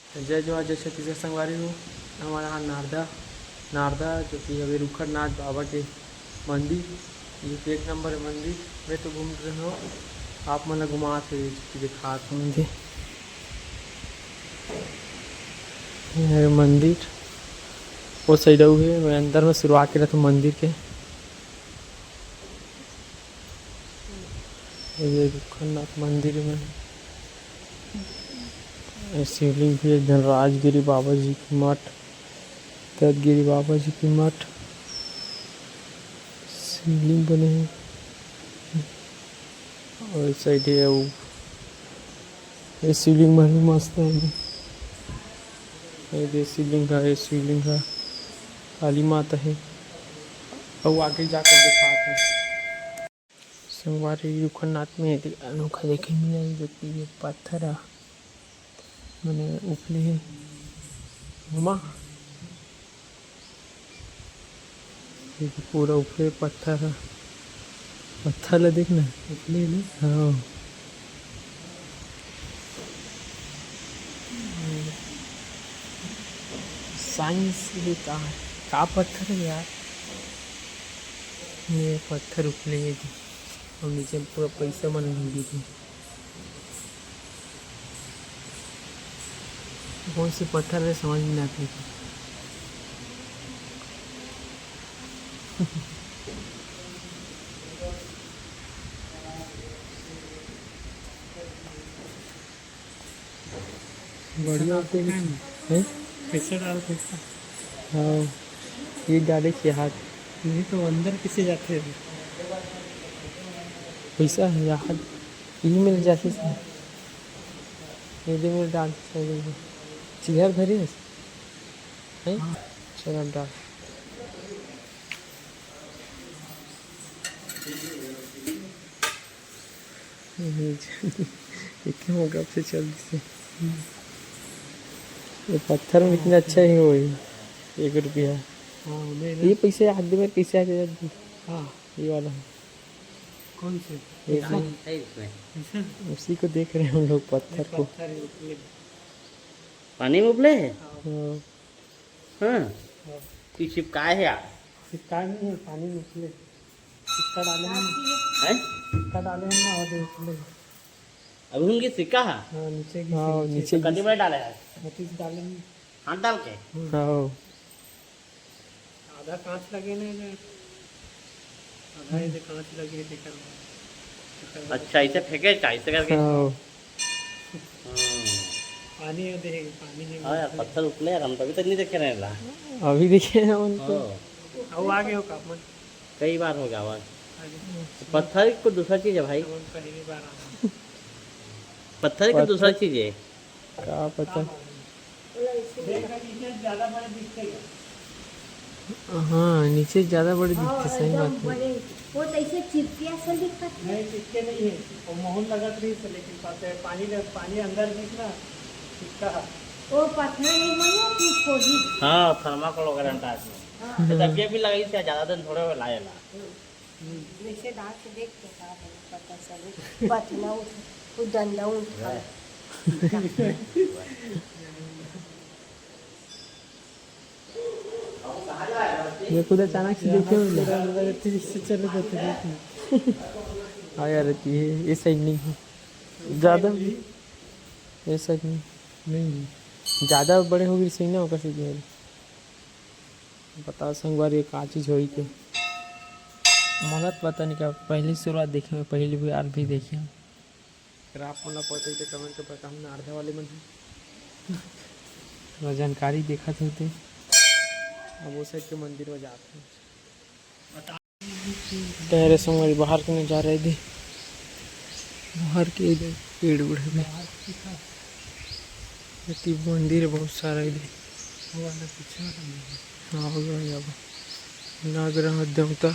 जय जोहार जय छत्तीसगढ़ संगवारी हो। हमारा यहाँ नारदा जो कि अभी रुखरनाथ बाबा के मंदिर, ये तो एक नंबर है मंदिर। मैं तो घूम रहे हो, आप मन घुमा थे दिखा मुझे मंदिर वो साइड है। मैं अंदर में शुरुआत कर रहा था मंदिर के। ये रुखरनाथ मंदिर में शिवलिंग भी है। धनराजगिरी बाबा जी की मठ, तदगिरी बाबा जी की मठ शिवलिंग बने हैं। और इस साइड है वो ये शिवलिंग में भी मस्त है। ये शिवलिंग का, ये शिवलिंग का काली माता है। और आगे जाकर दिखाते हैं संगवारी रुखरनाथ में अनोखा देखे मिला जो कि ये पत्थर है मैंने उपले है घुमा। ये पूरा उपले पत्थर है, पत्थर ला देखना उपले ले। हाँ साइंस ये का पत्थर है यार। ये पत्थर उपले है और नीचे पूरा पैसा मन दी थी। कौन सी पत्थर है समझ में नहीं आती थी। बढ़िया है पैसा डाल पैसा। हाँ ये डाले के हाथ ये तो अंदर किसे जाते हैं पैसा है यार। ये मिल जाते से ये दे मिल डाल चिल्हर भरी है। चल अब डाल क्यों कब से चलती से। ये पत्थर में इतना अच्छा ही हो 1 रुपया। ये पैसे आदमी में कैसे आ जाए। हाँ ये वाला है कौन से उसी को देख रहे हैं हम लोग पत्थर को। पानी में उबले है। हाँ चिपकाए है यार। चिपकाए नहीं है पानी में उबले। सिक्का डाले हैं सिक्का डाले हैं ना और उबले। अभी उनकी सिक्का है। हाँ नीचे कटी में डाले है डाले हाथ डाल के। हाँ आधा कांच लगे ना आधा इधर कांच लगे देखा। अच्छा इसे फेंके ऐसे करके। पानी देखेंगे पानी नहीं। हाँ यार पत्थर उतले यार हम तभी तक नहीं देखे रहे ला। अभी देखे हैं उनको अब आगे हो काम कई बार हो गया आवाज। पत्थर को दूसरा चीज है भाई। पहली बार पत्थर को दूसरा चीज है क्या पता। हाँ नीचे ज्यादा बड़े दिखते सही बात है। वो तो ऐसे चिपकिया से दिखता है। नहीं चिपके नहीं है वो मोहन लगा रही है लेकिन पानी अंदर दिखना चिपका। वो पत्थर नहीं मानो कि खोजी। हाँ थर्माकोल वगैरह टाइप में तब ये भी लगाई थी ज्यादा दिन थोड़े लाए ला। वैसे दांत से देख के पता चले पत्थर वो डंडा उठा। ये खुद अचानक से देखे इससे चले जाते। हाँ यार रहती है ये सही नहीं है ज़्यादा। ये सही नहीं ज़्यादा बड़े हो गए सही ना होगा सीधे। बता संगवार ये का चीज़ हो के मनत पता नहीं क्या पहली शुरुआत देखे मैं पहली बार भी देखे। अगर आप मन पता तो कमेंट कर बता हमने अर्धे वाले मन थोड़ा जानकारी देखा थे। अब वो साइड के मंदिर में जाते हैं। टहरे संगवारी बाहर के नजारा दे बाहर के इधर पेड़ उड़ में मंदिर बहुत सारा इधर। हाँ नागराह देवता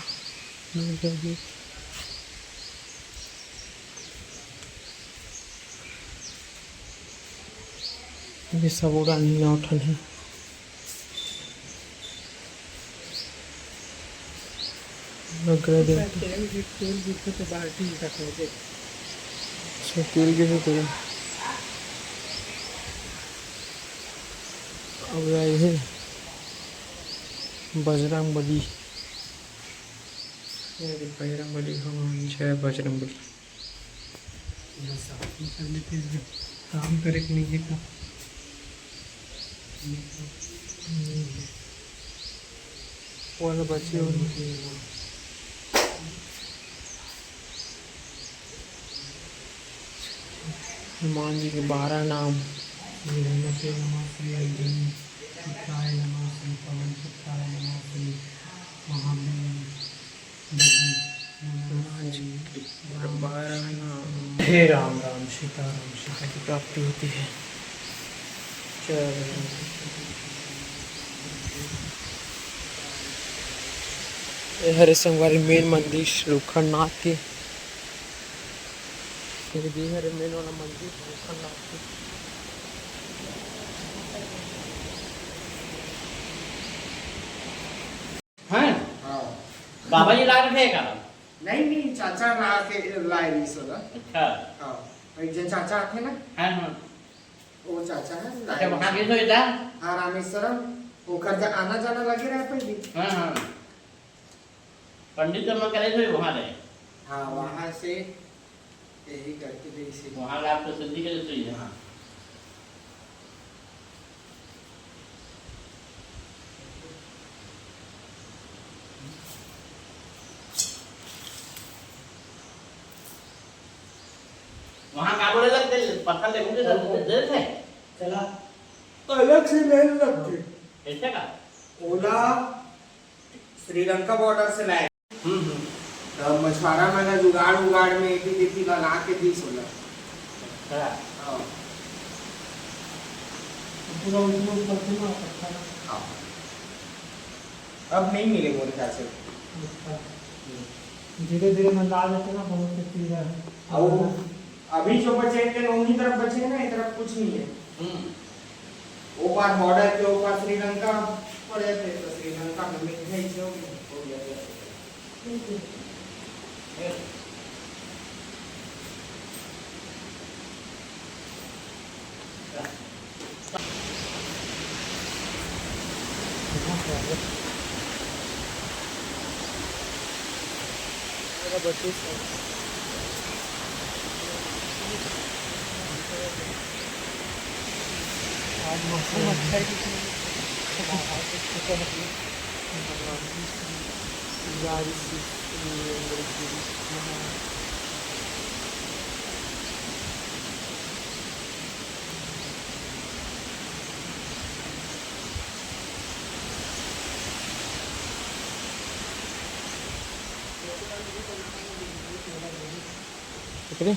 ये सब उड़ानी उठन है। तेल कैसे तेल अब आए हैं बजरंग बली। बजरंग बली हनुमान जय बजरंग बली। कर लेते हैं काम करे कि नहीं का वाला बचे और हनुमान जी के 12 नाम। हनुमान जी के 12 नाम। हे राम राम सीता राम, सीता की प्राप्ति होती है। चल हरे संगवारी मेन मंदिर रुखनाथ के हरे मेन वाला मंदिर रुखनाथ के। हैं हाँ। बाबा जी ला रखे का नहीं चाचा ला के लाए नहीं सोना। अच्छा हाँ एक जन चाचा थे ना, हाँ हाँ वो चाचा है अच्छा वहाँ गए तो इधर हाँ रामेश्वरम। वो खर्चा आना जाना लगे रहा पहले। हाँ हाँ पंडित जमा करे थे वहाँ रहे। हाँ वहाँ से यही करके गई से वहाँ का आप तो सिद्धि के जैसे ही है। हाँ वहाँ का बोले लगते पत्थर ले मुझे दे थे चला अलग से नहीं लगते। ऐसे का ओला श्रीलंका बॉर्डर से लाए। तो मछुआरा मैंने जुगाड़ उगाड़ में एक ही लगा के दी सोला। हाँ हाँ पूरा उसमें करते ना पत्थर। हाँ अब नहीं मिले मेरे ख्याल से। धीरे धीरे मंदा देते ना बहुत से चीज है। और अभी जो बचे थे उन्हीं तरफ बचे ना, इस तरफ कुछ नहीं है। वो पार बॉर्डर के ऊपर श्रीलंका पड़े थे तो श्रीलंका में मिल गई जो हो गया। आज मौसम अच्छा है कितने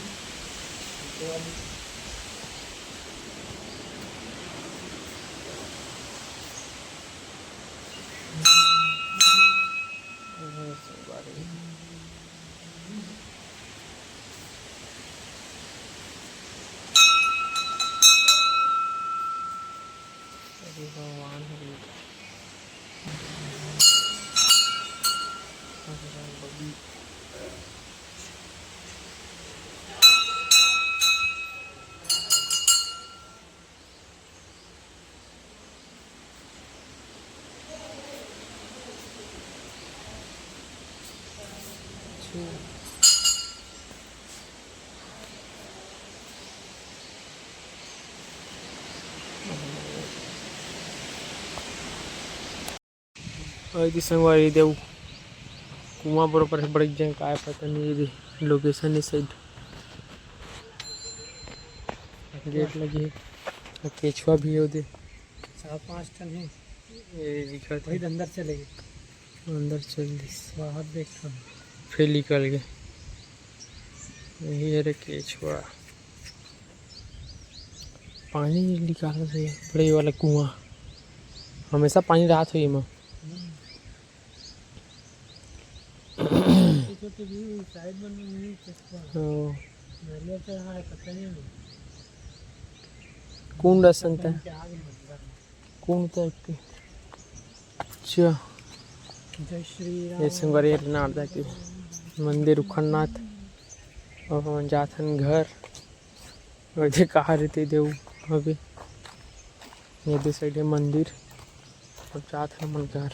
भगवान संगवारी देव कुआ बरोबर बड़ी जन काय पता नहीं लोकेशन इस साइड गेट लगी है। केचुआ भी है उधर 4-5 टन है। ये दिखा वही अंदर चले गए, अंदर चल दी बाहर देखा फिर निकल गए। यही है रे केचुआ। पानी निकालना चाहिए बड़े वाला कुआं, हमेशा पानी रात हुई में। छोटे भी साइड में नहीं नारियल से है पता नहीं कौन रसन था क्या आगे मत कौन था के अच्छा जय श्री राम। ये संगवारी नारदा के मंदिर रुखनाथ और जाथन घर वैसे कहा रहते देव अभी ये भी साइड है मंदिर और जात है मन घर।